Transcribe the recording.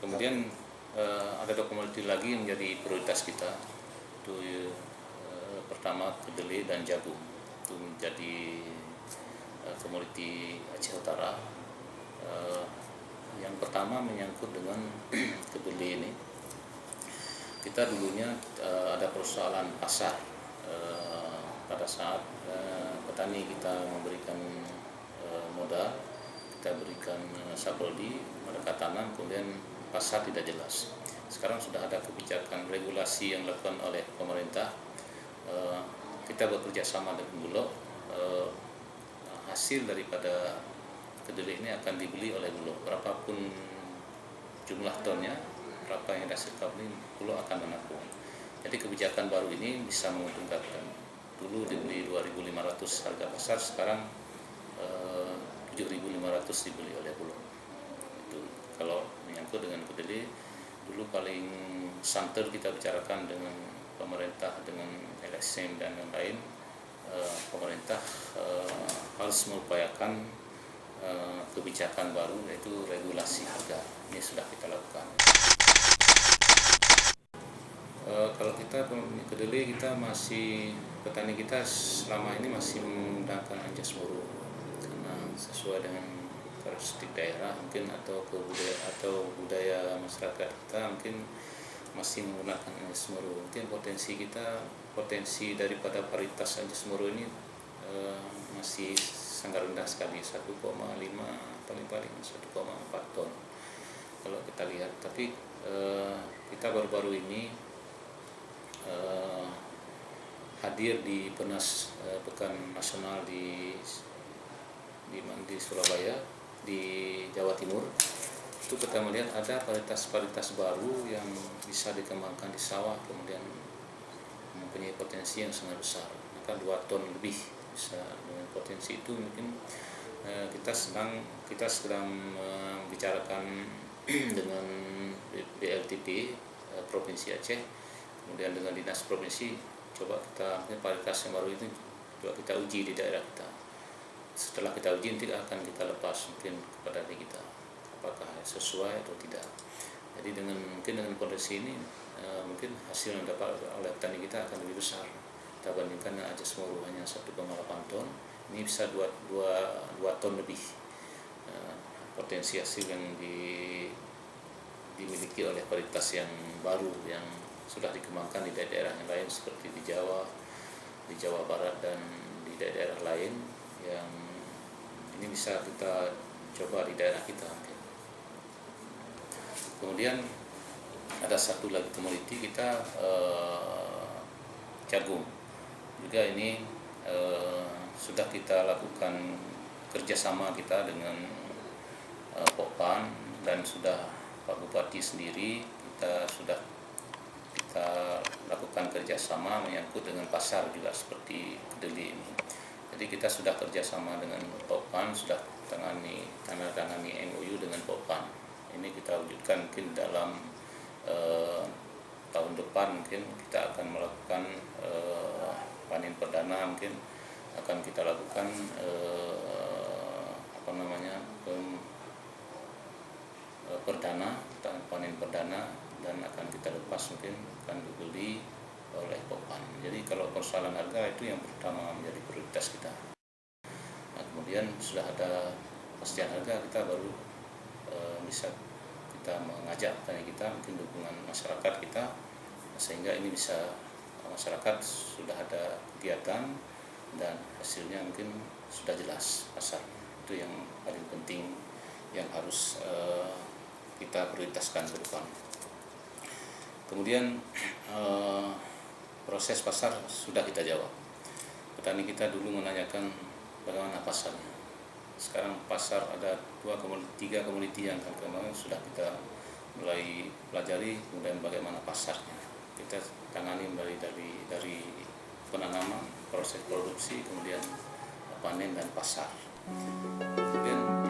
Kemudian ada 2 komoditi lagi yang menjadi prioritas kita, itu pertama kedelai dan jagung. Itu menjadi komoditi Aceh Utara. Yang pertama menyangkut dengan kedelai ini. Kita dulunya ada persoalan pasar. Pada saat petani kita memberikan modal, kita berikan saprodi, mereka tanam, kemudian pasar tidak jelas. Sekarang sudah ada kebijakan regulasi yang dilakukan oleh pemerintah. Kita bekerja sama dengan Bulog. Hasil daripada kedelai ini akan dibeli oleh Bulog. Berapapun jumlah tonnya, berapa yang dihasilkan ini, Bulog akan menampung. Jadi kebijakan baru ini bisa menguntungkan. Dulu dibeli 2.500 harga pasar, sekarang 7.500 dibeli oleh Bulog. Itu kalau menyangkut dengan kedelai, dulu paling santer kita bicarakan dengan pemerintah, dengan LSM dan lain-lain. Pemerintah harus mengupayakan kebijakan baru, yaitu regulasi harga. Ini sudah kita lakukan. Kalau kita kedelai, kita masih, petani kita selama ini masih menggunakan anjas muru, karena sesuai dengan karakteristik daerah mungkin atau budaya masyarakat kita mungkin masih menggunakan anjas muru. Mungkin potensi daripada paritas anjas muru ini masih sangat rendah sekali, 1,5 paling 1,4 ton kalau kita lihat. Tapi kita baru-baru ini hadir di Penas Pekan Nasional di Surabaya, di Jawa Timur. Itu kita melihat ada varietas baru yang bisa dikembangkan di sawah, kemudian mempunyai potensi yang sangat besar, maka 2 ton lebih bisa. Dengan potensi itu mungkin kita sedang membicarakan dengan BLTP Provinsi Aceh, kemudian dengan dinas provinsi, coba kita mungkin varietas yang baru itu coba kita uji di daerah kita. Setelah kita uji, nanti akan kita lepas mungkin kepada diri kita apakah sesuai atau tidak. Jadi mungkin dengan potensi ini mungkin hasil yang dapat oleh petani kita akan lebih besar. Kita bandingkan dengan anjas muru hanya 1,8 ton, ini bisa 2 ton lebih. Potensi hasil yang dimiliki oleh varietas yang baru yang sudah dikembangkan di daerah yang lain seperti di Jawa Barat dan di daerah lain, yang ini bisa kita coba di daerah kita. Kemudian ada satu lagi komoditi kita, jagung. Juga ini sudah kita lakukan kerjasama kita dengan Pokpan, dan sudah Pak Bupati sendiri kita lakukan kerjasama menyangkut dengan pasar juga seperti kedelai ini. Jadi kita sudah kerjasama dengan Pokpan, sudah tanda tangani MOU dengan Pokpan. Ini kita wujudkan mungkin dalam tahun depan, mungkin kita akan melakukan panen perdana, mungkin akan kita lakukan panen perdana, dan akan kita lepas, mungkin akan dibeli oleh Pokpan. Jadi kalau persoalan harga itu yang pertama menjadi prioritas kita. Nah, kemudian sudah ada pastian harga, kita baru bisa kita mengajak petani kita, mungkin dukungan masyarakat kita, sehingga ini bisa masyarakat sudah ada kegiatan dan hasilnya mungkin sudah jelas pasar. Itu yang paling penting yang harus kita prioritaskan ke depan. Kemudian proses pasar sudah kita jawab. Petani kita dulu menanyakan bagaimana pasarnya. Sekarang pasar ada 3 komoditi yang kemarin sudah kita mulai pelajari, kemudian bagaimana pasarnya. Kita tangani mulai dari penanaman, proses produksi, kemudian panen dan pasar. Kemudian